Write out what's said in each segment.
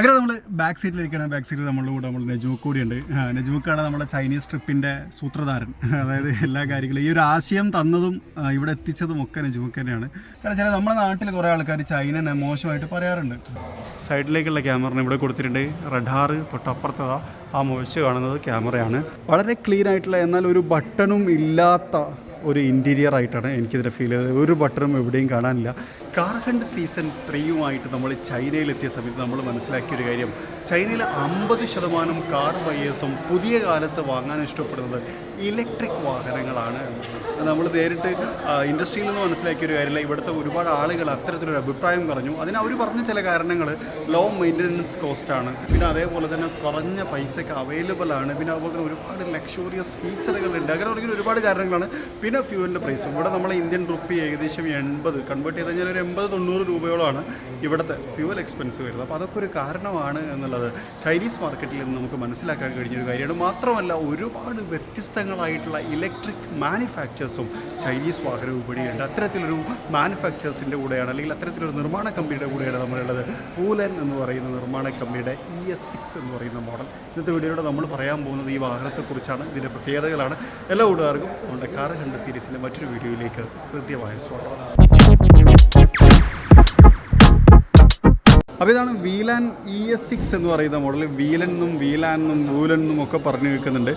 അങ്ങനെ നമ്മൾ back സീറ്റിലിരിക്കണം. Back സീറ്റിൽ നമ്മളുടെ കൂടെ നമ്മൾ നജീബ് കൂടിയുണ്ട്. നജീബാണ് നമ്മുടെ ചൈനീസ് ട്രിപ്പിൻ്റെ സൂത്രധാരൻ. അതായത് എല്ലാ കാര്യങ്ങളും ഈ ഒരു ആശയം തന്നതും ഇവിടെ എത്തിച്ചതും ഒക്കെ നജീബ് തന്നെയാണ്. കാരണം ചില നമ്മുടെ നാട്ടിൽ കുറേ ആൾക്കാർ ചൈനനെ മോശമായിട്ട് പറയാറുണ്ട്. സൈഡിലേക്കുള്ള ക്യാമറ ഇവിടെ കൊടുത്തിട്ടുണ്ട്. റഡാറ് തൊട്ടപ്പുറത്തതാ ആ മുഴച്ച് കാണുന്നത് ക്യാമറയാണ്. വളരെ ക്ലീൻ ആയിട്ടുള്ള, എന്നാൽ ഒരു ബട്ടണും ഇല്ലാത്ത ഒരു ഇൻറ്റീരിയർ ആയിട്ടാണ് എനിക്കിതിനെ ഫീൽ ചെയ്തത്. ഒരു ബട്ടറും എവിടെയും കാണാനില്ല. കാർ ഹണ്ട് സീസൺ 3 നമ്മൾ ചൈനയിലെത്തിയ സമയത്ത് നമ്മൾ മനസ്സിലാക്കിയൊരു കാര്യം, ചൈനയിൽ 50% കാർ ബയേഴ്സും പുതിയ കാലത്ത് വാങ്ങാൻ ഇഷ്ടപ്പെടുന്നത് ഇലക്ട്രിക് വാഹനങ്ങളാണ്. നമ്മൾ നേരിട്ട് ഇൻഡസ്ട്രിയിൽ നിന്ന് മനസ്സിലാക്കിയൊരു കാര്യമില്ല. ഇവിടുത്തെ ഒരുപാട് ആളുകൾ അത്തരത്തിലൊരു അഭിപ്രായം പറഞ്ഞു. അതിന് അവർ പറഞ്ഞ ചില കാരണങ്ങൾ ലോ മെയിൻ്റനൻസ് കോസ്റ്റാണ്, പിന്നെ അതേപോലെ തന്നെ കുറഞ്ഞ പൈസയ്ക്ക് അവൈലബിൾ ആണ്, പിന്നെ അതുപോലെ തന്നെ ഒരുപാട് ലക്ഷൂറിയസ് ഫീച്ചറുകളുണ്ട്. അങ്ങനെ തുടങ്ങിയ ഒരുപാട് കാരണങ്ങളാണ്. പിന്നെ ഫ്യൂവലിൻ്റെ പ്രൈസും. ഇവിടെ നമ്മളെ ഇന്ത്യൻ റുപ്പി ഏകദേശം 80 കൺവേർട്ട് ചെയ്ത് കഴിഞ്ഞാൽ ഒരു 80-90 രൂപയോളമാണ് ഇവിടുത്തെ ഫ്യൂവൽ എക്സ്പെൻസ് വരുന്നത്. അപ്പോൾ അതൊക്കെ ഒരു കാരണമാണ് എന്നുള്ളത് ചൈനീസ് മാർക്കറ്റിൽ നിന്ന് നമുക്ക് മനസ്സിലാക്കാൻ കഴിഞ്ഞൊരു കാര്യമാണ്. മാത്രമല്ല ഒരുപാട് വ്യത്യസ്തങ്ങളായിട്ടുള്ള ഇലക്ട്രിക് മാനുഫാക്ചേഴ്സും ചൈനീസ് വാഹന വിപണിയുണ്ട്. അത്തരത്തിലൊരു മാനുഫാക്ചേഴ്സിൻ്റെ കൂടെയാണ്, അല്ലെങ്കിൽ അത്തരത്തിലൊരു നിർമ്മാണ കമ്പനിയുടെ കൂടെയാണ് നമ്മളുള്ളത്. ഊലൻ എന്ന് പറയുന്ന നിർമ്മാണ കമ്പനിയുടെ ES6 എന്ന് പറയുന്ന മോഡൽ. ഇന്നത്തെ വീഡിയോയിലൂടെ നമ്മൾ പറയാൻ പോകുന്നത് ഈ വാഹനത്തെക്കുറിച്ചാണ്, ഇതിൻ്റെ പ്രത്യേകതകളാണ്. എല്ലാ കൂട്ടുകാർക്കും നമ്മുടെ കാർ ഹണ്ട് സീരീസിൻ്റെ മറ്റൊരു വീഡിയോയിലേക്ക് ഹൃദ്യമായ സ്വാഗതം. അപ്പോൾ ഇതാണ് വീലാൻ ES6 എന്ന് പറയുന്ന മോഡൽ. വീലെന്നും വീലാനെന്നും വൂലെന്നും ഒക്കെ പറഞ്ഞു കേൾക്കുന്നുണ്ട്.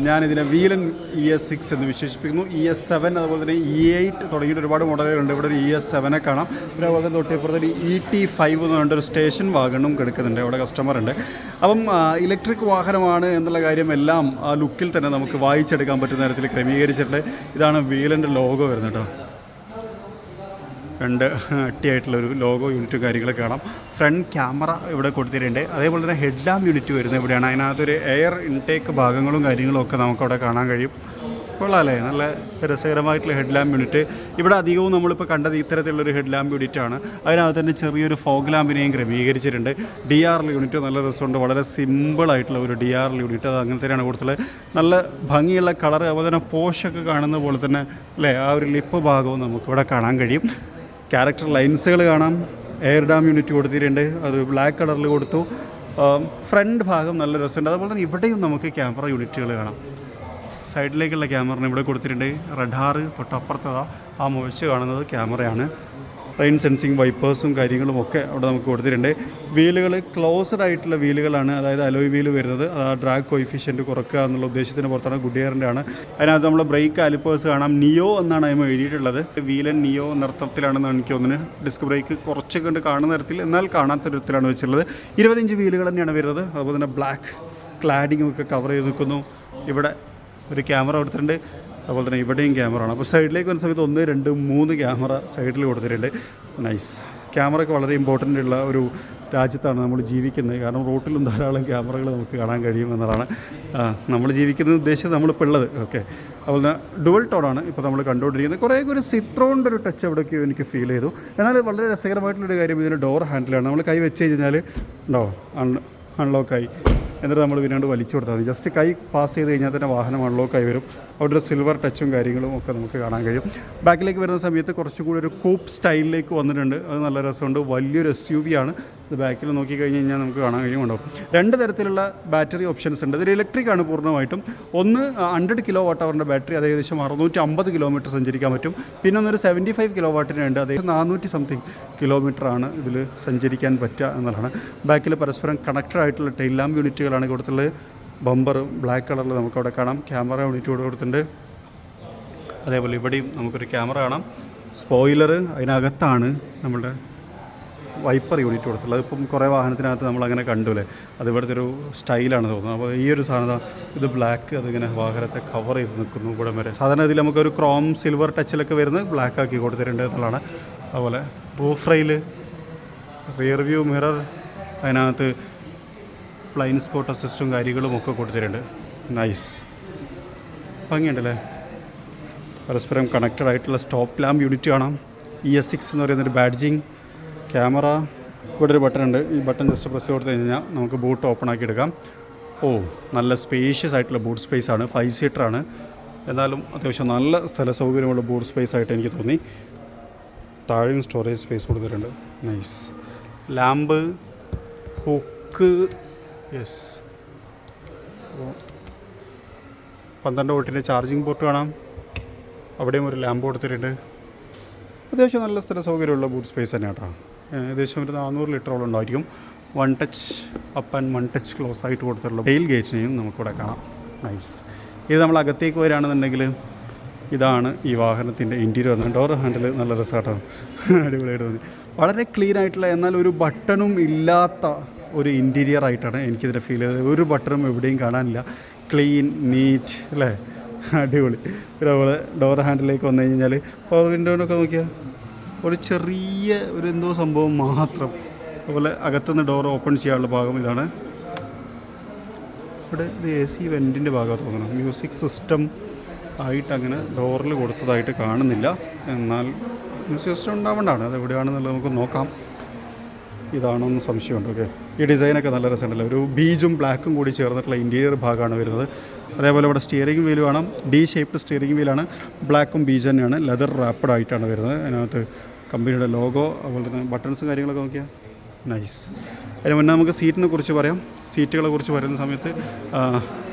ഞാനിതിനെ വീലൻ ES6 എന്ന് വിശേഷിപ്പിക്കുന്നു. ES7 അതുപോലെ തന്നെ E8 തുടങ്ങിയിട്ട് ഒരുപാട് മോഡലുകളുണ്ട്. ഇവിടെ ഒരു ES7 കാണാം. പിന്നെ അതുപോലെ തന്നെ തൊട്ടിപ്പുറത്തൊരു ET5 എന്ന് പറഞ്ഞൊരു സ്റ്റേഷൻ വാഗണും കിടക്കുന്നുണ്ട്. അവിടെ കസ്റ്റമറുണ്ട്. അപ്പം ഇലക്ട്രിക് വാഹനമാണ് എന്നുള്ള കാര്യം എല്ലാം ആ ലുക്കിൽ തന്നെ നമുക്ക് വായിച്ചെടുക്കാൻ പറ്റുന്ന തരത്തിൽ ക്രമീകരിച്ചിട്ടുണ്ട്. ഇതാണ് വീലൻ്റെ ലോഗോ വരുന്നത് കേട്ടോ. 2 അട്ടിയായിട്ടുള്ളൊരു ലോഗോ യൂണിറ്റും കാര്യങ്ങളൊക്കെ കാണാം. ഫ്രണ്ട് ക്യാമറ ഇവിടെ കൊടുത്തിട്ടുണ്ട്. അതേപോലെ തന്നെ ഹെഡ് ലാമ്പ് യൂണിറ്റ് വരുന്നത് ഇവിടെയാണ്. അതിനകത്തൊരു എയർ ഇൻടേക്ക് ഭാഗങ്ങളും കാര്യങ്ങളും ഒക്കെ നമുക്കവിടെ കാണാൻ കഴിയും. കൊള്ളാമല്ലേ, നല്ല രസകരമായിട്ടുള്ള ഹെഡ് ലാമ്പ് യൂണിറ്റ്. ഇവിടെ അധികവും നമ്മളിപ്പോൾ കണ്ടത് ഇത്തരത്തിലുള്ളൊരു ഹെഡ് ലാമ്പ് യൂണിറ്റാണ്. അതിനകത്ത് തന്നെ ചെറിയൊരു ഫോഗ് ലാമ്പിനെയും ക്രമീകരിച്ചിട്ടുണ്ട്. DRL യൂണിറ്റ് നല്ല രസമുണ്ട്. വളരെ സിമ്പിളായിട്ടുള്ള ഒരു DRL യൂണിറ്റ്, അത് അങ്ങനെ തന്നെയാണ് കൊടുത്തുള്ളത്. നല്ല ഭംഗിയുള്ള കളർ, അതുപോലെ തന്നെ പോഷൊക്കെ കാണുന്ന പോലെ തന്നെ അല്ലേ, ആ ഒരു ലിപ്പ് ഭാഗവും നമുക്കിവിടെ കാണാൻ കഴിയും. ക്യാരക്ടർ ലൈൻസുകൾ കാണാം. എയർ ഡാം യൂണിറ്റ് കൊടുത്തിട്ടുണ്ട്, അത് ബ്ലാക്ക് കളറിൽ കൊടുത്തു. ഫ്രണ്ട് ഭാഗം നല്ല രസമുണ്ട്. അതുപോലെ തന്നെ ഇവിടെയും നമുക്ക് ക്യാമറ യൂണിറ്റുകൾ കാണാം. സൈഡിലേക്കുള്ള ക്യാമറ ഇവിടെ കൊടുത്തിട്ടുണ്ട്. റഡാറ് തൊട്ടപ്പുറത്തതാ ആ മുഴച്ച് കാണുന്നത് ക്യാമറയാണ്. റെയിൻ സെൻസിങ് വൈപ്പേഴ്സും കാര്യങ്ങളും ഒക്കെ അവിടെ നമുക്ക് കൊടുത്തിട്ടുണ്ട്. വീലുകൾ ക്ലോസ്ഡ് ആയിട്ടുള്ള വീലുകളാണ്, അതായത് അലോയ് വീല് വരുന്നത്. ആ ഡ്രാഗ് കോയിഫിഷ്യൻറ്റ് കുറക്കുക എന്നുള്ള ഉദ്ദേശത്തിന് പുറത്താണ്. ഗുഡിയറിൻ്റെ ആണ്. അതിനകത്ത് നമ്മൾ ബ്രേക്ക് കാലിപ്പേഴ്സ് കാണാം. നിയോ എന്നാണ് അതിന് എഴുതിയിട്ടുള്ളത്. വീലൻ നിയോ എന്നർത്ഥത്തിലാണെന്നാണ് എനിക്ക് തോന്നുന്നത്. ഡിസ്ക് ബ്രേക്ക് കുറച്ചൊക്കെ കണ്ട് കാണുന്ന തരത്തിൽ, എന്നാൽ കാണാത്ത തരത്തിലാണ് വെച്ചിട്ടുള്ളത്. 20 ഇഞ്ച് വീലുകൾ തന്നെയാണ് വരുന്നത്. അതുപോലെ തന്നെ ബ്ലാക്ക് ക്ലാഡിങ്ങും ഒക്കെ കവർ ചെയ്ത് നിൽക്കുന്നു. ഇവിടെ ഒരു ക്യാമറ കൊടുത്തിട്ടുണ്ട്. അതുപോലെ തന്നെ ഇവിടെയും ക്യാമറ ആണ്. അപ്പോൾ സൈഡിലേക്ക് വരുന്ന സമയത്ത് 1, 2, 3 ക്യാമറ സൈഡിൽ കൊടുത്തിട്ടുണ്ട്. നൈസ്. ക്യാമറയ്ക്ക് വളരെ ഇമ്പോർട്ടൻ്റ് ഉള്ള ഒരു രാജ്യത്താണ് നമ്മൾ ജീവിക്കുന്നത്. കാരണം റോട്ടിലും ധാരാളം ക്യാമറകൾ നമുക്ക് കാണാൻ കഴിയും എന്നതാണ് നമ്മൾ ജീവിക്കുന്ന ഉദ്ദേശം നമ്മളിപ്പോൾ ഉള്ളത്. ഓക്കെ. അതുപോലെ തന്നെ ഡുവൽ ടോണാണ് ഇപ്പോൾ നമ്മൾ കണ്ടുകൊണ്ടിരിക്കുന്നത്. കുറേ ഒരു സിട്രോണിൻ്റെ ഒരു ടച്ച് എവിടെയൊക്കെ എനിക്ക് ഫീൽ ചെയ്തു. എന്നാൽ വളരെ രസകരമായിട്ടുള്ളൊരു കാര്യം, ഇതിന് ഡോർ ഹാൻഡിലാണ്. നമ്മൾ കൈ വെച്ച് കഴിഞ്ഞാൽ ഉണ്ടോ അൺലോക്കായി, എന്നിട്ട് നമ്മൾ പിന്നീട് വലിച്ചു കൊടുത്താൽ മതി. ജസ്റ്റ് കൈ പാസ് ചെയ്ത് കഴിഞ്ഞാൽ തന്നെ വാഹനം അൺലോക്കായി വരും. അവിടെ ഒരു സിൽവർ ടച്ചും കാര്യങ്ങളും ഒക്കെ നമുക്ക് കാണാൻ കഴിയും. ബാക്കിലേക്ക് വരുന്ന സമയത്ത് കുറച്ചും കൂടി ഒരു കൂപ്പ് സ്റ്റൈലിലേക്ക് വന്നിട്ടുണ്ട്. അത് നല്ല രസമുണ്ട്. വലിയൊരു SUV ആണ്. ഇത് ബാക്കിൽ നോക്കിക്കഴിഞ്ഞ് കഴിഞ്ഞാൽ നമുക്ക് കാണാൻ കഴിയുമുണ്ടാവും. 2 തരത്തിലുള്ള ബാറ്ററി ഓപ്ഷൻസ് ഉണ്ട്. ഇതൊരു ഇലക്ട്രിക് ആണ് പൂർണ്ണമായിട്ടും. ഒന്ന് 100 kWh ബാറ്ററി, അത് ഏകദേശം 650 കിലോമീറ്റർ സഞ്ചരിക്കാൻ പറ്റും. പിന്നെ ഒന്നൊരു 75 kW ഉണ്ട്, അത് 400 സംതിങ് കിലോമീറ്ററാണ് ഇതിൽ സഞ്ചരിക്കാൻ പറ്റുക എന്നുള്ളതാണ്. ബാക്കിൽ പരസ്പരം കണക്റ്റഡ് ആയിട്ടുള്ള ടെയിൽ ലാമ്പ് യൂണിറ്റുകളാണ് കൊടുത്തുള്ളത്. ബമ്പർ ബ്ലാക്ക് കളറിൽ നമുക്കവിടെ കാണാം. ക്യാമറ യൂണിറ്റ് കൂടെ കൊടുത്തിട്ടുണ്ട്. അതേപോലെ ഇവിടെയും നമുക്കൊരു ക്യാമറ കാണാം. സ്പോയിലർ അതിനകത്താണ് നമ്മുടെ വൈപ്പർ യൂണിറ്റ് കൊടുത്തുള്ളത്. ഇപ്പം കുറേ വാഹനത്തിനകത്ത് നമ്മളങ്ങനെ കണ്ടുല്ലേ, അത് ഇവിടുത്തെ ഒരു സ്റ്റൈലാണ് തോന്നുന്നത്. അപ്പോൾ ഈ ഒരു സാധനം ഇത് ബ്ലാക്ക്, അതിങ്ങനെ വാഹനത്തെ കവർ ചെയ്ത് നിൽക്കുന്നു ഇവിടെ വരെ. സാധാരണ ഇതിൽ നമുക്കൊരു ക്രോം സിൽവർ ടച്ചിലൊക്കെ വരുന്നത് ബ്ലാക്ക് ആക്കി കൊടുത്തിട്ടുണ്ട് എന്നുള്ളതാണ്. അതുപോലെ roof rail, rear view mirror, അതിനകത്ത് ബ്ലൈൻഡ് സ്പോട്ട് അസിസ്റ്റും കാര്യങ്ങളും ഒക്കെ കൊടുത്തിട്ടുണ്ട്. നൈസ്, ഭംഗിയുണ്ടല്ലേ. പരസ്പരം കണക്റ്റഡ് ആയിട്ടുള്ള സ്റ്റോപ്പ് ലാമ്പ് യൂണിറ്റ് കാണാം. ES6 എന്ന് പറയുന്നൊരു ബാഡ്ജിങ്. ക്യാമറ, ഇവിടെ ഒരു ബട്ടൺ ഉണ്ട്. ഈ ബട്ടൺ ജസ്റ്റ് പ്രസ് കൊടുത്തു കഴിഞ്ഞാൽ നമുക്ക് ബൂട്ട് ഓപ്പൺ ആക്കി എടുക്കാം. നല്ല സ്പേഷ്യസ് ആയിട്ടുള്ള ബൂട്ട് സ്പേസ് ആണ്. 5 സീറ്ററാണ്, എന്നാലും അത്യാവശ്യം നല്ല സ്ഥല സൗകര്യമുള്ള ബൂട്ട് സ്പേസ് ആയിട്ട് എനിക്ക് തോന്നി. താഴെയും സ്റ്റോറേജ് സ്പേസ് കൊടുത്തിട്ടുണ്ട്. നൈസ്. Lamp hook, yes. 12 വോൾട്ടിൻ്റെ ചാർജിങ് പോർട്ട് കാണാം. അവിടെയും ഒരു ലാമ്പ് കൊടുത്തിട്ടുണ്ട്. അത്യാവശ്യം നല്ല സ്ഥല സൗകര്യമുള്ള ബൂട്ട് സ്പേസ് തന്നെ കേട്ടോ. ഏകദേശം ഒരു 400 ലിറ്ററോളം ഉണ്ടായിരിക്കും. 1 touch up and 1 touch close ആയിട്ട് കൊടുത്തിട്ടുള്ള ടെയിൽ ഗേറ്റിനെയും നമുക്കിവിടെ കാണാം. നൈസ്. ഇത് നമ്മൾ അകത്തേക്ക് വരികയാണെന്നുണ്ടെങ്കിൽ ഇതാണ് ഈ വാഹനത്തിൻ്റെ ഇൻറ്റീരിയർ വന്നത്. ഡോർ ഹാൻഡിൽ നല്ല രസമാട്ടോ, അടിപൊളിയായിട്ട് തോന്നി. വളരെ ക്ലീൻ ആയിട്ടുള്ള, എന്നാൽ ഒരു ബട്ടണും ഇല്ലാത്ത ഒരു ഇൻറ്റീരിയർ ആയിട്ടാണ് എനിക്കിതിനെ ഫീൽ ചെയ്തത്. ഒരു ബട്ടണും എവിടെയും കാണാനില്ല. ക്ലീൻ, നീറ്റ് അല്ലേ, അടിപൊളി. ഇതേപോലെ ഡോർ ഹാൻഡിലേക്ക് വന്നു കഴിഞ്ഞാൽ പവർ വിൻഡോനൊക്കെ നോക്കിയാൽ ഒരു ചെറിയ ഒരു എന്തോ സംഭവം മാത്രം. അതുപോലെ അകത്തുനിന്ന് ഡോർ ഓപ്പൺ ചെയ്യാനുള്ള ഭാഗം ഇതാണ്. ഇവിടെ ഇത് AC വെൻറ്റിൻ്റെ ഭാഗമാണ് തോന്നണം. മ്യൂസിക് സിസ്റ്റം ആയിട്ട് അങ്ങനെ ഡോറിൽ കൊടുത്തതായിട്ട് കാണുന്നില്ല. എന്നാൽ മ്യൂസിക് സിസ്റ്റം ഉണ്ടാവേണ്ടതാണ്. അത് എവിടെയാണെന്നുള്ളത് നമുക്ക് നോക്കാം. ഇതാണോന്ന് സംശയമുണ്ട്. ഓക്കെ, ഈ ഡിസൈനൊക്കെ നല്ല രസമുണ്ടല്ലോ. ഒരു ബീജും ബ്ലാക്കും കൂടി ചേർന്നിട്ടുള്ള ഇൻറ്റീരിയർ ഭാഗമാണ് വരുന്നത്. അതേപോലെ ഇവിടെ സ്റ്റിയറിംഗ് വീൽ വേണം. D ഷേപ്ഡ് സ്റ്റിയറിംഗ് വീലാണ്. ബ്ലാക്കും ബീജ് തന്നെയാണ്. ലെതർ റാപ്പഡ് ആയിട്ടാണ് വരുന്നത്. അതിനകത്ത് കമ്പനിയുടെ ലോഗോ, അതുപോലെ തന്നെ ബട്ടൺസും കാര്യങ്ങളൊക്കെ നോക്കിയാൽ നൈസ്. അതിന് മുന്നേ നമുക്ക് സീറ്റിനെ കുറിച്ച് പറയാം. സീറ്റുകളെ കുറിച്ച് പറയുന്ന സമയത്ത്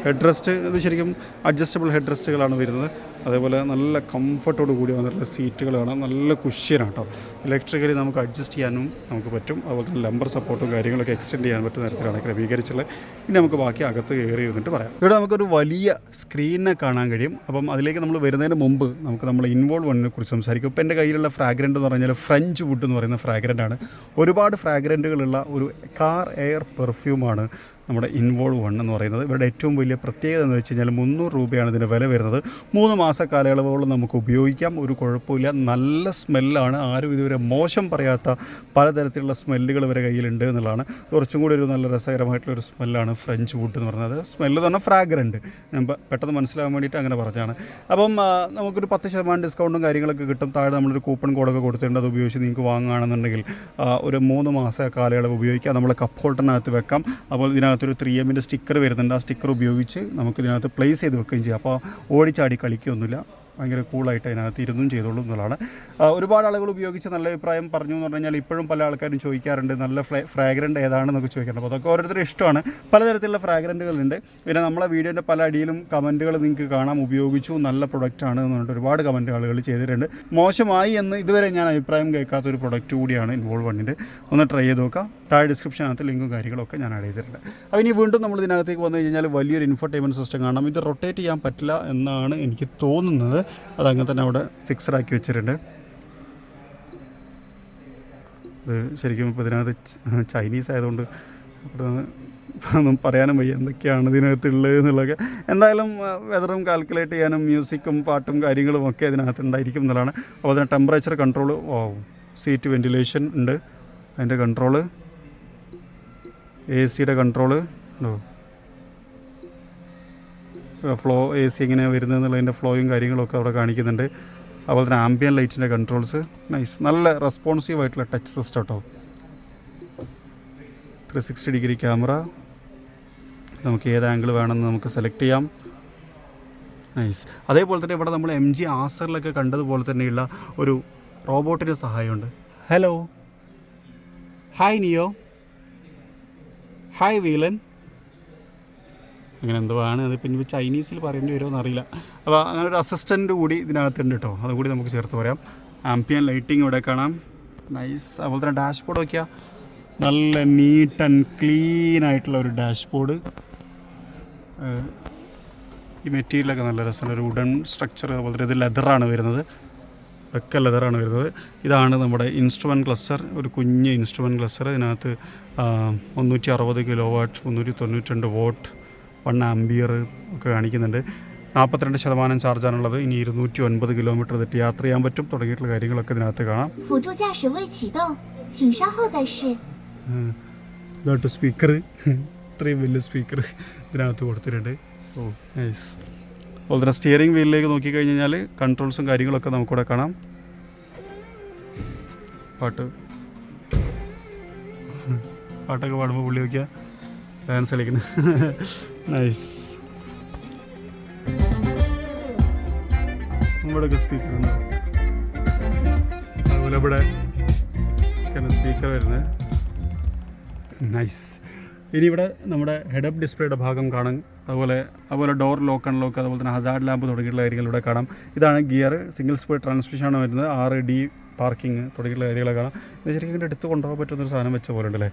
ഹെഡ് റെസ്റ്റ്, ഇത് ശരിക്കും അഡ്ജസ്റ്റബിൾ ഹെഡ് റെസ്റ്റുകളാണ് വരുന്നത്. അതേപോലെ നല്ല കംഫർട്ടോട് കൂടി വന്നിട്ടുള്ള സീറ്റുകൾ കാണാം. നല്ല കുഷ്യനാണ് കേട്ടോ. ഇലക്ട്രിക്കലി നമുക്ക് അഡ്ജസ്റ്റ് ചെയ്യാനും നമുക്ക് പറ്റും. അതുപോലെ തന്നെ ലംബർ സപ്പോർട്ടും കാര്യങ്ങളൊക്കെ എക്സ്റ്റെൻഡ് ചെയ്യാൻ പറ്റുന്ന തരത്തിലാണ് ക്രമീകരിച്ചുള്ളത്. ഇനി നമുക്ക് ബാക്കി അകത്ത് കയറി ഇരുന്നിട്ട് പറയാം. ഇവിടെ നമുക്കൊരു വലിയ സ്ക്രീനിനെ കാണാൻ കഴിയും. അപ്പം അതിലേക്ക് നമ്മൾ വരുന്നതിന് മുമ്പ് നമുക്ക് നമ്മൾ ഇൻവോൾവ് വണ്ണിനെ കുറിച്ച് സംസാരിക്കും. ഇപ്പോൾ എൻ്റെ കയ്യിലുള്ള ഫ്രാഗ്രൻ്റ് എന്ന് പറഞ്ഞാൽ ഫ്രഞ്ച് വുഡ് എന്ന് പറയുന്ന ഫ്രാഗ്രൻ്റാണ്. ഒരുപാട് ഫ്രാഗ്രൻറ്റുകളുള്ള ഒരു കാർ എയർ പെർഫ്യൂമാണ് നമ്മുടെ ഇൻവോൾവ് 1 എന്ന് പറയുന്നത്. ഇവരുടെ ഏറ്റവും വലിയ പ്രത്യേകത എന്ന് വെച്ച് കഴിഞ്ഞാൽ 300 രൂപയാണ് ഇതിൻ്റെ വില വരുന്നത്. 3 മാസ കാലയളവോളം നമുക്ക് ഉപയോഗിക്കാം. ഒരു കുഴപ്പമില്ല. നല്ല സ്മെല്ലാണ്. ആരും ഇതുവരെ മോശം പറയാത്ത പലതരത്തിലുള്ള സ്മെല്ലുകൾ ഇവരെ കയ്യിലുണ്ട് എന്നുള്ളതാണ്. കുറച്ചും കൂടി ഒരു നല്ല രസകരമായിട്ടുള്ളൊരു സ്മെല്ലാണ് ഫ്രഞ്ച് വുഡ് എന്ന് പറയുന്നത്. സ്മെല്ല് തന്നെ ഫ്രാഗ്രൻറ്റ്, ഞാൻ പെട്ടെന്ന് മനസ്സിലാകാൻ വേണ്ടിയിട്ട് അങ്ങനെ പറഞ്ഞാണ്. അപ്പം നമുക്കൊരു 10% ഡിസ്കൗണ്ടും കാര്യങ്ങളൊക്കെ കിട്ടും. താഴെ നമ്മളൊരു കൂപ്പൺ കോഡൊക്കെ കൊടുത്തിട്ടുണ്ട്. അത് ഉപയോഗിച്ച് നിങ്ങൾക്ക് വാങ്ങുകയാണെന്നുണ്ടെങ്കിൽ ഒരു 3 മാസ കാലയളവ് ഉപയോഗിക്കാം. നമ്മൾ കപ്പ് ഹോൾഡറിനകത്ത് വെക്കാം. അപ്പോൾ ഇതിനകത്തൊരു 3Mൻ്റെ സ്റ്റിക്കർ വരുന്നുണ്ട്. ആ സ്റ്റിക്കർ ഉപയോഗിച്ച് നമുക്കിതിനകത്ത് പ്ലേസ് ചെയ്ത് വെക്കുകയും ചെയ്യാം. അപ്പോൾ ഓടിച്ചാടി കളിക്കുകയൊന്നുമില്ല. ഭയങ്കര കൂളായിട്ട് അതിനകത്ത് ഇരുന്നും ചെയ്തോളൂ എന്നുള്ളതാണ്. ഒരുപാട് ആളുകൾ ഉപയോഗിച്ച് നല്ല അഭിപ്രായം പറഞ്ഞു എന്ന് പറഞ്ഞു കഴിഞ്ഞാൽ ഇപ്പോഴും പല ആൾക്കാരും ചോദിക്കാറുണ്ട് നല്ല ഫ്രാഗ്രൻ്റ് ഏതാണെന്നൊക്കെ ചോദിക്കാറുണ്ട്. അപ്പോൾ അതൊക്കെ ഓരോരുത്തരും ഇഷ്ടമാണ്. പലതരത്തിലുള്ള ഫ്രാഗ്രൻറ്റുകളുണ്ട്. പിന്നെ നമ്മളെ വീഡിയോൻ്റെ പല അടിയിലും കമൻറ്റുകൾ നിങ്ങൾക്ക് കാണാം. ഉപയോഗിച്ചു, നല്ല പ്രൊഡക്റ്റാണ് എന്ന് പറഞ്ഞിട്ട് ഒരുപാട് കമൻറ്റ് ആളുകൾ ചെയ്തിട്ടുണ്ട്. മോശമായി എന്ന് ഇതുവരെ ഞാൻ അഭിപ്രായം കേൾക്കാത്തൊരു പ്രൊഡക്റ്റ് കൂടിയാണ് ഇൻവോൾവ് 1. ഒന്ന് ട്രൈ ചെയ്ത് നോക്കാം. താഴെ ഡിസ്ക്രിപ്ഷനകത്ത് ലിങ്കും കാര്യങ്ങളൊക്കെ ഞാൻ ആഡ് ചെയ്തിട്ടുണ്ട്. അപ്പോൾ ഇനി വീണ്ടും നമ്മൾ ഇതിനകത്തേക്ക് വന്നു കഴിഞ്ഞാൽ വലിയൊരു ഇൻഫർടൈൻമെൻറ്റ് സിസ്റ്റം കാണാം. ഇത് റൊട്ടേറ്റ് ചെയ്യാൻ പറ്റില്ല എന്നാണ് എനിക്ക് തോന്നുന്നത്. അതങ്ങനെ തന്നെ അവിടെ ഫിക്സഡ് ആക്കി വെച്ചിട്ടുണ്ട്. ഇത് ശരിക്കും ഇപ്പോൾ ഇതിനകത്ത് ചൈനീസ് ആയതുകൊണ്ട് ഒന്നും പറയാനും വയ്യ എന്തൊക്കെയാണ് ഇതിനകത്തുള്ളത് എന്നുള്ളതൊക്കെ. എന്തായാലും വെതറും കാൽക്കുലേറ്റ് ചെയ്യാനും മ്യൂസിക്കും പാട്ടും കാര്യങ്ങളും ഒക്കെ ഇതിനകത്ത് ഉണ്ടായിരിക്കും എന്നുള്ളതാണ്. അപ്പോൾ അതിന് ടെമ്പറേച്ചർ കൺട്രോൾ, സീറ്റ് വെൻറ്റിലേഷൻ ഉണ്ട്, അതിൻ്റെ കൺട്രോള്, AC കൺട്രോള് ഉണ്ടോ, ഫ്ലോ AC എങ്ങനെയാണ് വരുന്നത് എന്നുള്ളതിൻ്റെ ഫ്ലോയും കാര്യങ്ങളൊക്കെ അവിടെ കാണിക്കുന്നുണ്ട്. അതുപോലെ തന്നെ ആംബിയൻ ലൈറ്റിൻ്റെ കൺട്രോൾസ് നൈസ്. നല്ല റെസ്പോൺസീവ് ആയിട്ടുള്ള ടച്ച് സിസ്റ്റം കേട്ടോ. 360 ഡിഗ്രി ക്യാമറ, നമുക്ക് ഏത് ആംഗിൾ വേണമെന്ന് നമുക്ക് സെലക്ട് ചെയ്യാം. നൈസ്. അതേപോലെ തന്നെ ഇവിടെ നമ്മൾ MG ആസറിലൊക്കെ കണ്ടതുപോലെ തന്നെയുള്ള ഒരു റോബോട്ടിൻ്റെ സഹായമുണ്ട്. ഹലോ, ഹായ് നിയോ, ഹായ് വീലൻ, അങ്ങനെ എന്തോ ആണ്. അതിപ്പോൾ ഇനി ചൈനീസിൽ പറയേണ്ടി വരുമോ അറിയില്ല. അപ്പോൾ അങ്ങനെ ഒരു അസിസ്റ്റൻ്റ് കൂടി ഇതിനകത്തുണ്ട് കേട്ടോ. അതുകൂടി നമുക്ക് ചേർത്ത് പറയാം. ആംബിയൻ ലൈറ്റിംഗ് ഇവിടെ കാണാം. നൈസ്. അതുപോലെ തന്നെ ഡാഷ്ബോർഡ് നോക്കിയാൽ നല്ല നീറ്റ് ആൻഡ് ക്ലീൻ ആയിട്ടുള്ള ഒരു ഡാഷ്ബോർഡ്. ഈ മെറ്റീരിയലൊക്കെ നല്ല രസമുണ്ട്. ഒരു വുഡൻ സ്ട്രക്ചർ. അതുപോലെ തന്നെ ഇത് ലെതറാണ് വരുന്നത്. ഒക്കെ ലെതറാണ് വരുന്നത്. ഇതാണ് നമ്മുടെ ഇൻസ്ട്രുമെൻറ്റ് ക്ലസ്റ്റർ. ഒരു കുഞ്ഞ് ഇൻസ്ട്രുമെൻറ്റ് ക്ലസ്റ്റർ. ഇതിനകത്ത് 360 കിലോവാട്ട്, 392 വോട്ട്, 1 ആംബിയർ ഒക്കെ കാണിക്കുന്നുണ്ട്. 42% ചാർജാണുള്ളത്. ഇനി 209 കിലോമീറ്റർ തെറ്റി യാത്ര ചെയ്യാൻ പറ്റും. തുടങ്ങിയിട്ടുള്ള കാര്യങ്ങളൊക്കെ ഇതിനകത്ത് കാണാം. ഇതായിട്ട് സ്പീക്കർ, ഇത്രയും വലിയ സ്പീക്കർ ഇതിനകത്ത് കൊടുത്തിട്ടുണ്ട്. ഓ നൈസ്. അതുപോലെ തന്നെ സ്റ്റിയറിംഗ് വീലിലേക്ക് നോക്കിക്കഴിഞ്ഞാൽ കൺട്രോൾസും കാര്യങ്ങളൊക്കെ നമുക്കിവിടെ കാണാം. പാട്ടൊക്കെ പാടുമ്പോൾ പുള്ളി നോക്കിയാൽ ഡാൻസ് കളിക്കുന്നത്. നൈസ്. ഇവിടെയൊക്കെ സ്പീക്കറുണ്ട്. അതുപോലെ ഇവിടെ സ്പീക്കർ വരുന്നത് നൈസ്. ഇനി ഇവിടെ നമ്മുടെ ഹെഡ് അപ്പ് ഡിസ്പ്ലേയുടെ ഭാഗം കാണാം. അതുപോലെ ഡോർ ലോക്ക് അൺലോക്ക്, അതുപോലെ തന്നെ ഹസാർഡ് ലാമ്പ് തുടങ്ങിയിട്ടുള്ള കാര്യങ്ങൾ ഇവിടെ കാണാം. ഇതാണ് ഗിയർ, സിംഗിൾ സ്പീഡ് ട്രാൻസ്മിഷനാണ് വരുന്നത്. 6D പാർക്കിംഗ് തുടങ്ങിയിട്ടുള്ള കാര്യങ്ങളൊക്കെ കാണാം. ഇത് ശരിക്കും എടുത്ത് കൊണ്ടുപോകാൻ പറ്റുന്നൊരു സാധനം വെച്ച പോലെ ഉണ്ടല്ലേ.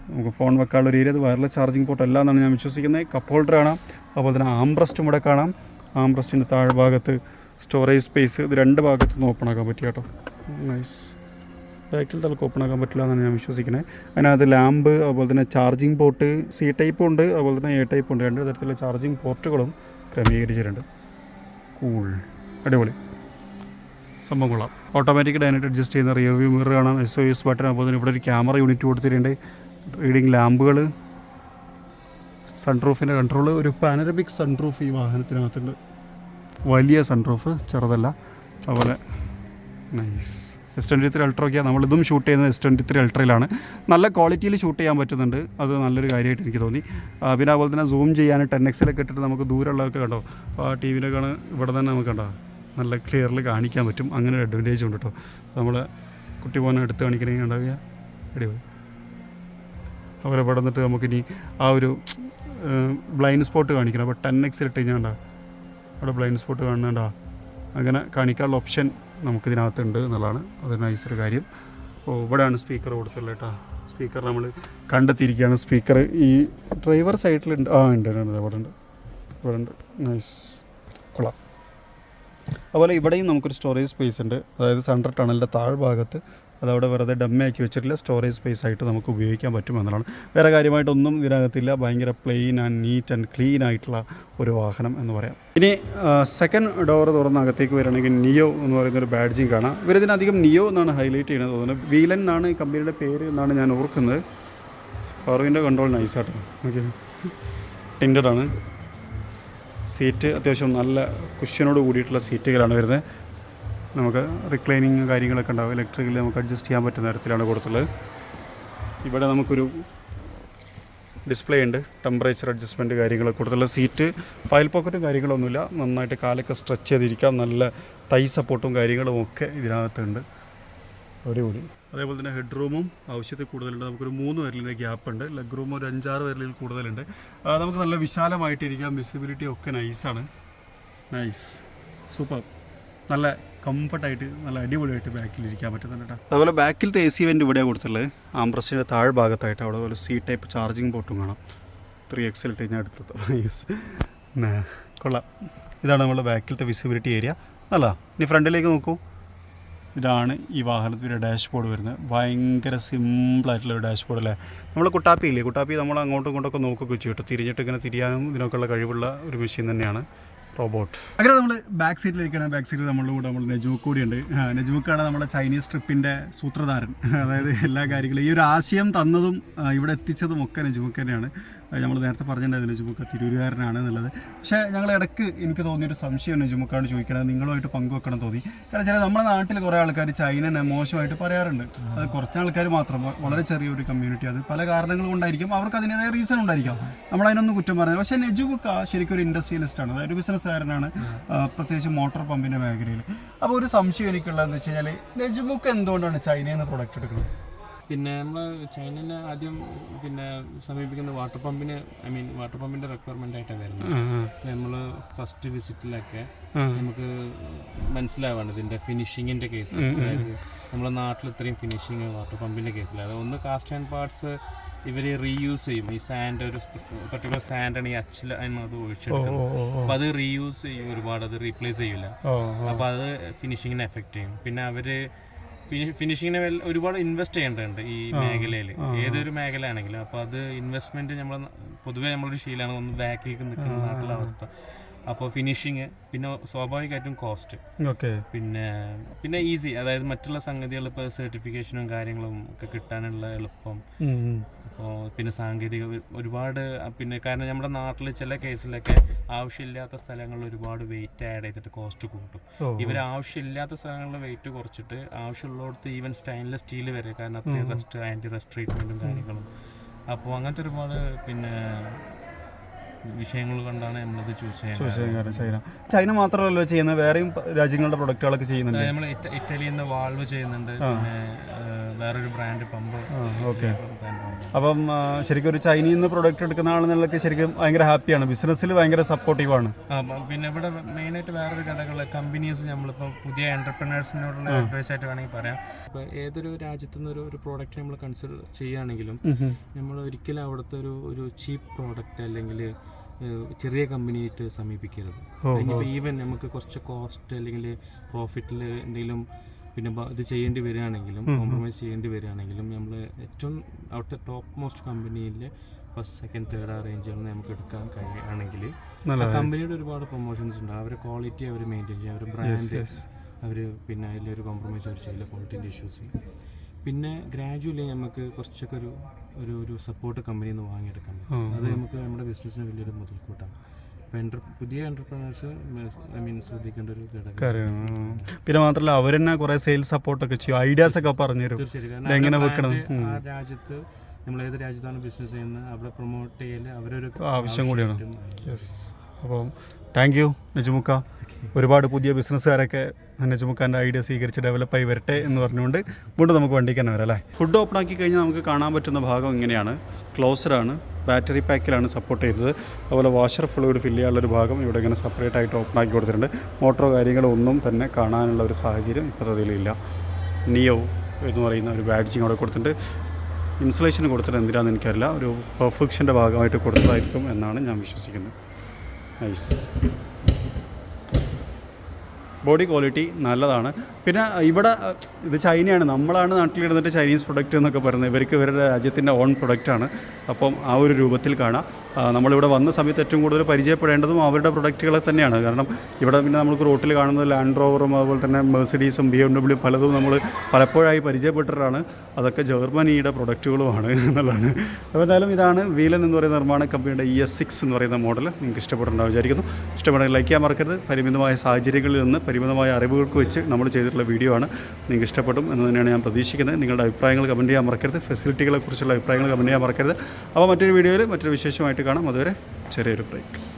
നമുക്ക് ഫോൺ വെക്കാനുള്ള ഒരു ഏരിയ, അത് വയർലെസ് ചാർജിങ് പോർട്ട് അല്ല എന്നാണ് ഞാൻ വിശ്വസിക്കുന്നത്. കപ്പ് ഹോൾഡർ കാണാം, അതുപോലെ തന്നെ ആംബ്രസ്റ്റും ഇവിടെ കാണാം. ആംബ്രസ്റ്റിൻ്റെ താഴ്ഭാഗത്ത് സ്റ്റോറേജ് സ്പേസ്, ഇത് 2 ഭാഗത്തുനിന്ന് ഓപ്പൺ ആക്കാൻ പറ്റിയ കേട്ടോ. നൈസ്. ബാക്കിൽ തലക്ക് ഓപ്പൺ ആക്കാൻ പറ്റില്ല എന്നാണ് ഞാൻ വിശ്വസിക്കുന്നത്. അതിനകത്ത് ലാമ്പ്, അതുപോലെ തന്നെ ചാർജിങ് പോർട്ട്, C ടൈപ്പും ഉണ്ട്, അതുപോലെ തന്നെ A ടൈപ്പും ഉണ്ട്. 2 തരത്തിലുള്ള ചാർജിങ് പോർട്ടുകളും ക്രമീകരിച്ചിട്ടുണ്ട്. കൂൾ, അടിപൊളി സംഭവം കൊള്ളാം. ഓട്ടോമാറ്റിക് ഡൈനായിട്ട് അഡ്ജസ്റ്റ് ചെയ്യുന്ന റിയർ വ്യൂ മിറർ കാണാം, SOS ബട്ടൺ, അതുപോലെ തന്നെ ഇവിടെ ഒരു ക്യാമറ യൂണിറ്റ് കൊടുത്തിട്ടുണ്ട്. റീഡിങ് ലാമ്പുകൾ, സൺറൂഫിൻ്റെ കൺട്രോൾ, ഒരു പാനറമിക് സൺറൂഫ് ഈ വാഹനത്തിനകത്തുണ്ട്. വലിയ സൺറൂഫ്, ചെറുതല്ല. അതുപോലെ നൈസ്. S23 അൾട്രയൊക്കെയാണ് നമ്മളിതും ഷൂട്ട് ചെയ്യുന്നത്. S23 അൾട്രയിലാണ്. നല്ല ക്വാളിറ്റിയിൽ ഷൂട്ട് ചെയ്യാൻ പറ്റുന്നുണ്ട്, അത് നല്ലൊരു കാര്യമായിട്ട് എനിക്ക് തോന്നി. പിന്നെ അതുപോലെ തന്നെ സൂം ചെയ്യാൻ 10x ഇട്ടിട്ട് നമുക്ക് ദൂരമുള്ളതൊക്കെ കണ്ടോ, അപ്പോൾ ആ ടി വിയിലൊക്കെയാണ് ഇവിടെ തന്നെ നമുക്ക് കണ്ടോ നല്ല ക്ലിയറിൽ കാണിക്കാൻ പറ്റും. അങ്ങനെ ഒരു അഡ്വാൻറ്റേജ് ഉണ്ട് കേട്ടോ. നമ്മൾ കുട്ടി പോകാൻ എടുത്ത് കാണിക്കണമെങ്കിൽ ഉണ്ടാവുക അടിപൊളി. അവരെ ഇവിടെ നിന്നിട്ട് നമുക്കിനി ആ ഒരു ബ്ലൈൻഡ് സ്പോട്ട് കാണിക്കണം. അപ്പോൾ 10x ഇട്ട് കഴിഞ്ഞാൽ ഉണ്ടാ അവിടെ ബ്ലൈൻഡ് സ്പോട്ട് കാണുന്നുണ്ടാ, അങ്ങനെ കാണിക്കാനുള്ള ഓപ്ഷൻ നമുക്കിതിനകത്തുണ്ട് എന്നുള്ളതാണ്. അത് നൈസൊരു കാര്യം. അപ്പോൾ ഇവിടെയാണ് സ്പീക്കർ കൊടുത്തുള്ളത് കേട്ടോ. സ്പീക്കർ നമ്മൾ കണ്ടെത്തിയിരിക്കുകയാണ്. സ്പീക്കർ ഈ ഡ്രൈവർ സൈഡിലുണ്ട്. ഉണ്ട് ഇവിടെ ഉണ്ട്. നൈസ്, കൊള്ളാം. അതുപോലെ ഇവിടെയും നമുക്കൊരു സ്റ്റോറേജ് സ്പേസ് ഉണ്ട്. അതായത് സെൻട്രൽ ടണലിൻ്റെ താഴ്ഭാഗത്ത് അതവിടെ വെറുതെ ഡമ്മയാക്കി വെച്ചിട്ടില്ല, സ്റ്റോറേജ് സ്പേസ് ആയിട്ട് നമുക്ക് ഉപയോഗിക്കാൻ പറ്റുമെന്നുള്ളതാണ്. വേറെ കാര്യമായിട്ടൊന്നും ഇതിനകത്തില്ല. ഭയങ്കര plain and neat and clean ആയിട്ടുള്ള ഒരു വാഹനം എന്ന് പറയാം. ഇനി സെക്കൻഡ് ഡോർ തുറന്ന് അകത്തേക്ക് വരികയാണെങ്കിൽ നിയോ എന്ന് പറയുന്നൊരു ബാഡ്ജിങ് കാണാം. ഇവരിതിനധികം നിയോ എന്നാണ് ഹൈലൈറ്റ് ചെയ്യുന്നത് തോന്നുന്നത്. വീലൻ എന്നാണ് ഈ കമ്പനിയുടെ പേര് എന്നാണ് ഞാൻ ഓർക്കുന്നത്. പവറിൻ്റെ കൺട്രോൾ നൈസാട്ടോ. ഓക്കെ, ടിൻറ്റഡ് ആണ്. സീറ്റ് അത്യാവശ്യം നല്ല കുഷ്യനോട് കൂടിയിട്ടുള്ള സീറ്റുകളാണ് വരുന്നത്. നമുക്ക് റിക്ലൈനിങ് കാര്യങ്ങളൊക്കെ ഉണ്ടാവും. ഇലക്ട്രിക്കലി നമുക്ക് അഡ്ജസ്റ്റ് ചെയ്യാൻ പറ്റുന്ന തരത്തിലാണ് കൊടുത്തുള്ളത്. ഇവിടെ നമുക്കൊരു ഡിസ്പ്ലേ ഉണ്ട്, ടെമ്പറേച്ചർ അഡ്ജസ്റ്റ്മെൻറ്റ് കാര്യങ്ങളൊക്കെ കൊടുത്തുള്ള. സീറ്റ് ഫയൽ പോക്കറ്റും കാര്യങ്ങളൊന്നുമില്ല, നന്നായിട്ട് കാലൊക്കെ സ്ട്രെച്ച് ചെയ്തിരിക്കാം. നല്ല തൈ സപ്പോർട്ടും കാര്യങ്ങളും ഒക്കെ ഇതിനകത്തുണ്ട്. അടിപൊളി. അതേപോലെ തന്നെ ഹെഡ് റൂമും ആവശ്യത്തിൽ കൂടുതലുണ്ട്. നമുക്കൊരു 3 വിരലിൻ്റെ ഗ്യാപ്പ് ഉണ്ട്. ലെഗ് റൂം ഒരു 5-6 വിരലിൽ കൂടുതലുണ്ട്. നമുക്ക് നല്ല വിശാലമായിട്ടിരിക്കാം. വിസിബിലിറ്റി ഒക്കെ നൈസാണ്. Nice, super. നല്ല കംഫർട്ടായിട്ട് നല്ല അടിപൊളിയായിട്ട് ബാക്കിലിരിക്കാൻ പറ്റുന്നുണ്ട് കേട്ടോ. അതുപോലെ ബാക്കിലത്തെ AC വെൻ്റ് ഇവിടെയാണ് കൊടുത്തുള്ളത്. ആംബ്രസ്റ്റിൻ്റെ താഴ്ഭാഗത്തായിട്ട് അവിടെ ഒരു C ടൈപ്പ് ചാർജിങ് പോർട്ടും കാണാം. 3X ഇട്ട് കഴിഞ്ഞാൽ അടുത്തത്. യെസ്, കൊള്ളാം. ഇതാണ് നമ്മുടെ ബാക്കിലത്തെ വിസിബിലിറ്റി ഏരിയ. അല്ല, ഇനി ഫ്രണ്ടിലേക്ക് നോക്കൂ. ഇതാണ് ഈ വാഹനത്തിൻ്റെ ഡാഷ്ബോർഡ് വരുന്നത്. ഭയങ്കര സിമ്പിളായിട്ടുള്ളൊരു ഡാഷ്ബോർഡ് അല്ലേ. നമ്മൾ കുട്ടാപ്പി ഇല്ലേ, കുട്ടാപ്പി നമ്മൾ അങ്ങോട്ടും ഇങ്ങോട്ടൊക്കെ നോക്കുകയൊക്കെ ചെയ്യും കേട്ടോ. തിരിഞ്ഞിട്ട് ഇങ്ങനെ തിരിയാനും ഇതിനൊക്കെയുള്ള കഴിവുള്ള ഒരു മെഷീൻ തന്നെയാണ് റോബോട്ട്. അങ്ങനെ നമ്മൾ ബാക്ക് സീറ്റിലിരിക്കണം. ബാക്ക് സീറ്റിൽ നമ്മളുടെ കൂടെ നമ്മൾ നജൂക്ക് കൂടിയുണ്ട്. നജൂക്കാണ് നമ്മുടെ ചൈനീസ് ട്രിപ്പിൻ്റെ സൂത്രധാരൻ. അതായത് എല്ലാ കാര്യങ്ങളും ഈ ഒരു ആശയം തന്നതും ഇവിടെ എത്തിച്ചതും ഒക്കെ നജൂക്ക് തന്നെയാണ്. നമ്മൾ നേരത്തെ പറഞ്ഞിട്ടുണ്ടായിരുന്നു നജൂക്ക് തിരൂരുകാരനാണ് എന്നുള്ളത്. പക്ഷേ ഞങ്ങൾ ഇടയ്ക്ക് എനിക്ക് തോന്നിയൊരു സംശയം നജൂക്കാണ് ചോദിക്കണത്, നിങ്ങളുമായിട്ട് പങ്കുവെക്കണം തോന്നി. കാരണം വെച്ചാൽ നമ്മുടെ നാട്ടിൽ കുറേ ആൾക്കാർ ചൈനനെ മോശമായിട്ട് പറയാറുണ്ട്. അത് കുറച്ച് ആൾക്കാർ മാത്രം, വളരെ ചെറിയൊരു കമ്മ്യൂണിറ്റി. അത് പല കാരണങ്ങൾ കൊണ്ടായിരിക്കും, അവർക്ക് അതിൻ്റെതായ റീസൺ ഉണ്ടായിരിക്കാം. നമ്മളതിനൊന്നും കുറ്റം പറയുന്നത്. പക്ഷേ നജൂക്ക് ശരിക്കും ഒരു ഇൻഡസ്ട്രിയലിസ്റ്റാണ്, അതായത് ഒരു ബിസിനസ്സുകാരനാണ്, പ്രത്യേകിച്ച് മോട്ടോർ പമ്പിൻ്റെ മേഖലയിൽ. അപ്പോൾ ഒരു സംശയം എനിക്കുള്ളതെന്ന് വെച്ച് കഴിഞ്ഞാൽ നജൂക്ക് എന്തുകൊണ്ടാണ് ചൈനയിൽ നിന്ന് പ്രൊഡക്റ്റ് എടുക്കുന്നത്? പിന്നെ നമ്മൾ ചൈനനെ ആദ്യം സമീപിക്കുന്ന വാട്ടർ പമ്പിന്, വാട്ടർ പമ്പിന്റെ റിക്വയർമെന്റ് ആയിട്ടാണ് വരുന്നത്. നമ്മൾ ഫസ്റ്റ് വിസിറ്റിലൊക്കെ നമുക്ക് മനസ്സിലാവാണ് ഇതിന്റെ ഫിനിഷിങ്ങിന്റെ കേസ്. അതായത് നമ്മുടെ നാട്ടിൽ ഇത്രയും ഫിനിഷിങ് വാട്ടർ പമ്പിന്റെ കേസിൽ, അതായത് ഒന്ന് കാസ്റ്റ് ആൻഡ് പാർട്സ് ഇവർ റീയൂസ് ചെയ്യും. ഈ സാൻഡ്, ഒരു പർട്ടിക്കുലർ സാൻഡാണ് ഈ അച്ചിൽ അത് ഒഴിച്ചെടുക്കുന്നത്. അപ്പോൾ അത് റീയൂസ് ചെയ്യും ഒരുപാട്, അത് റീപ്ലേസ് ചെയ്യില്ല. അപ്പോൾ അത് ഫിനിഷിങ്ങിനെ എഫക്റ്റ് ചെയ്യും. പിന്നെ അവര് ഫിനിഷിങ്ങിന് ഒരുപാട് ഇൻവെസ്റ്റ് ചെയ്യേണ്ടതുണ്ട് ഈ മേഖലയിൽ, ഏതൊരു മേഖല ആണെങ്കിലും. അപ്പോൾ അത് ഇൻവെസ്റ്റ്മെന്റ് പൊതുവേ നമ്മളൊരു ശീലമാണ്, ഒന്ന് ബാക്കിലേക്ക് നിൽക്കുന്ന നാട്ടിലെ അവസ്ഥ. അപ്പോൾ ഫിനിഷിങ്, പിന്നെ സ്വാഭാവികമായിട്ടും കോസ്റ്റ്, പിന്നെ ഈസി, അതായത് മറ്റുള്ള സംഗതികൾ ഇപ്പോൾ സർട്ടിഫിക്കേഷനും കാര്യങ്ങളും ഒക്കെ കിട്ടാനുള്ള എളുപ്പം. അപ്പോൾ പിന്നെ സാങ്കേതിക ഒരുപാട്, പിന്നെ കാരണം നമ്മുടെ നാട്ടിൽ ചില കേസിലൊക്കെ ആവശ്യമില്ലാത്ത സ്ഥലങ്ങളിൽ ഒരുപാട് വെയിറ്റ് ആഡ് ചെയ്തിട്ട് കോസ്റ്റ് കൂട്ടും. ഇവർ ആവശ്യമില്ലാത്ത സ്ഥലങ്ങളിൽ വെയിറ്റ് കുറച്ചിട്ട് ആവശ്യമുള്ളിടത്ത് ഈവൻ സ്റ്റെയിൻലെസ് സ്റ്റീൽ വരെ, കാരണം അത്രയും ആൻറ്റി റസ്റ്റ് ട്രീറ്റ്മെൻറ്റും കാര്യങ്ങളും. അപ്പോൾ അങ്ങനത്തെ ഒരുപാട് വിഷയങ്ങൾ കൊണ്ടാണ് നമ്മളത് ചൂസ് ചെയ്യാൻ. ചൈന മാത്രമല്ലോ ചെയ്യുന്നത്, വേറെയും രാജ്യങ്ങളുടെ പ്രൊഡക്റ്റുകളൊക്കെ ചെയ്യുന്നുണ്ട്. നമ്മൾ ഇറ്റലിയിൽ നിന്ന് വാൾവ് ചെയ്യുന്നുണ്ട്, പിന്നെ വേറൊരു ബ്രാൻഡ് പമ്പ്. അപ്പം ശരിക്കും ഒരു ചൈനയിൽ നിന്ന് പ്രൊഡക്റ്റ് എടുക്കുന്ന ആളെന്നുള്ളതൊക്കെ ശരിക്കും ഭയങ്കര ഹാപ്പിയാണ്, ബിസിനസ്സിൽ ഭയങ്കര സപ്പോർട്ടീവാണ്. പിന്നെ ഇവിടെ മെയിനായിട്ട് വേറൊരു കഥകൾ കമ്പനീസ് നമ്മളിപ്പോൾ പുതിയ എൻ്റർപ്രണേഴ്സിനോടുള്ള അഡ്വൈസ് ആയിട്ട് വേണമെങ്കിൽ പറയാം. ഇപ്പോൾ ഏതൊരു രാജ്യത്തു നിന്ന് ഒരു പ്രോഡക്റ്റ് നമ്മൾ കൺസിഡർ ചെയ്യുകയാണെങ്കിലും നമ്മൾ ഒരിക്കലും അവിടുത്തെ ഒരു ചീപ്പ് പ്രോഡക്റ്റ് അല്ലെങ്കിൽ ചെറിയ കമ്പനിയായിട്ട് സമീപിക്കരുത്. ഇനിയിപ്പോൾ ഈവൻ നമുക്ക് കുറച്ച് കോസ്റ്റ് അല്ലെങ്കിൽ പ്രോഫിറ്റിൽ എന്തെങ്കിലും പിന്നെ ഇത് ചെയ്യേണ്ടി വരികയാണെങ്കിലും കോംപ്രമൈസ് ചെയ്യേണ്ടി വരികയാണെങ്കിലും നമ്മൾ ഏറ്റവും അവിടുത്തെ ടോപ്പ് മോസ്റ്റ് കമ്പനിയിൽ ഫസ്റ്റ് സെക്കൻഡ് തേർഡ് ആ റേഞ്ചിൽ നമുക്ക് എടുക്കാൻ കഴിയുകയാണെങ്കിൽ ആ കമ്പനിയുടെ ഒരുപാട് പ്രൊമോഷൻസ് ഉണ്ട്. അവരുടെ ക്വാളിറ്റി അവർ മെയിൻറ്റെയിൻ ചെയ്യും, അവർ ബ്രാൻഡ് അവർ പിന്നെ അതിലൊരു കോംപ്രമൈസ് അവർ ചെയ്യില്ല, ക്വാളിറ്റീൻ്റെ ഇഷ്യൂസ്. പിന്നെ ഗ്രാജുവലി നമുക്ക് കുറച്ചൊക്കെ ഒരു സപ്പോർട്ട് കമ്പനിയിൽ നിന്ന് വാങ്ങിയെടുക്കാൻ പറ്റും. അത് നമുക്ക് നമ്മുടെ ബിസിനസ്സിന് വലിയൊരു മുതൽക്കൂട്ടാണ്. പുതിയ എൻ്റർപ്രണേഴ്സ് ശ്രദ്ധിക്കേണ്ട ഒരു കാര്യമാണ്. പിന്നെ മാത്രമല്ല അവർ തന്നെ കുറേ സെയിൽസ് സപ്പോർട്ടൊക്കെ ചെയ്യും, ഐഡിയാസ് ഒക്കെ പറഞ്ഞുതരും എങ്ങനെ വെക്കണം. ആ രാജ്യത്ത് നമ്മൾ ഏത് രാജ്യത്താണ് ബിസിനസ് ചെയ്യുന്നത് അവിടെ പ്രൊമോട്ട് ചെയ്യൽ അവരൊരു ആവശ്യം കൂടിയാണ്. യെസ്. അപ്പോൾ താങ്ക് യു നജുമുക്ക. ഒരുപാട് പുതിയ ബിസിനസ്സുകാരൊക്കെ നജുമുക്കാൻ്റെ ഐഡിയ സ്വീകരിച്ച് ഡെവലപ്പായി വരട്ടെ എന്ന് പറഞ്ഞുകൊണ്ട് വീണ്ടും നമുക്ക് വണ്ടിക്ക് തന്നെ വരാം അല്ലേ. ഫുഡ് ഓപ്പൺ ആക്കി കഴിഞ്ഞാൽ നമുക്ക് കാണാൻ പറ്റുന്ന ഭാഗം ഇങ്ങനെയാണ്. ക്ലോസറാണ്, ബാറ്ററി പാക്കിലാണ് സപ്പോർട്ട് ചെയ്തത്. അതുപോലെ വാഷർ ഫ്ലൂയിഡ് ഫില്ല് ചെയ്യാനുള്ളൊരു ഭാഗം ഇവിടെ ഇങ്ങനെ സെപ്പറേറ്റ് ആയിട്ട് ഓപ്പൺ ആക്കി കൊടുത്തിട്ടുണ്ട്. മോട്ടറോ കാര്യങ്ങളോ ഒന്നും തന്നെ കാണാനുള്ള ഒരു സാഹചര്യം ഇപ്പോൾ അതിലില്ല. നിയോ എന്ന് പറയുന്ന ഒരു ബാഡ്ജിങ് അവിടെ കൊടുത്തിട്ടുണ്ട്. ഇൻസുലേഷൻ കൊടുത്തിട്ട് എന്തിനാണെന്ന് എനിക്കറിയില്ല, ഒരു പെർഫെക്ഷൻ്റെ ഭാഗമായിട്ട് കൊടുത്തതായിരിക്കും എന്നാണ് ഞാൻ വിശ്വസിക്കുന്നത്. നൈസ്. ബോഡി ക്വാളിറ്റി നല്ലതാണ്. പിന്നെ ഇവിടെ ഇത് ചൈനയാണ്, നമ്മളാണ് നാട്ടിലിരുന്നിട്ട് ചൈനീസ് പ്രൊഡക്റ്റ് എന്നൊക്കെ പറയുന്നത്, ഇവർക്ക് ഇവരുടെ രാജ്യത്തിൻ്റെ ഓൺ പ്രൊഡക്റ്റാണ്. അപ്പം ആ ഒരു രൂപത്തിൽ കാണാം. നമ്മളിവിടെ വന്ന സമയത്ത് ഏറ്റവും കൂടുതൽ പരിചയപ്പെടേണ്ടതും അവരുടെ പ്രൊഡക്റ്റുകളെ തന്നെയാണ്. കാരണം ഇവിടെ പിന്നെ നമുക്ക് റോട്ടിൽ കാണുന്നത് ലാൻഡ് റോവറും അതുപോലെ തന്നെ മെഴ്സിഡീസും BMW പലതും നമ്മൾ പലപ്പോഴായി പരിചയപ്പെട്ടിട്ടാണ്. അതൊക്കെ ജർമ്മനിയുടെ പ്രൊഡക്റ്റുകളുമാണ് എന്നുള്ളതാണ്. അപ്പോൾ എന്തായാലും ഇതാണ് വീലൻ എന്ന് പറയുന്ന നിർമ്മാണ കമ്പനിയുടെ ES6 എന്ന് പറയുന്ന മോഡൽ. നിങ്ങൾക്ക് ഇഷ്ടപ്പെട്ടുണ്ടാവും വിചാരിക്കുന്നു. ഇഷ്ടപ്പെടുമെങ്കിൽ ലൈക്ക് ചെയ്യാൻ മറക്കരുത്. പരിമിതമായ സാഹചര്യങ്ങളിൽ നിന്ന് പരിമിതമായ അറിവുകൾക്ക് വെച്ച് നമ്മൾ ചെയ്തിട്ടുള്ള വീഡിയോ ആണ്. നിങ്ങൾക്ക് ഇഷ്ടപ്പെടും എന്ന് തന്നെയാണ് ഞാൻ പ്രതീക്ഷിക്കുന്നത്. നിങ്ങളുടെ അഭിപ്രായങ്ങൾ കമൻറ്റ് ചെയ്യാൻ മറക്കരുത്. ഫെസിലിറ്റികളെക്കുറിച്ചുള്ള അഭിപ്രായങ്ങൾ കമൻറ്റ് ചെയ്യാൻ മറക്കരുത്. അപ്പോൾ മറ്റൊരു വീഡിയോയിൽ മറ്റൊരു വിശേഷമായിട്ട് കാണാം. അതുവരെ ചെറിയൊരു ബ്രേക്ക്.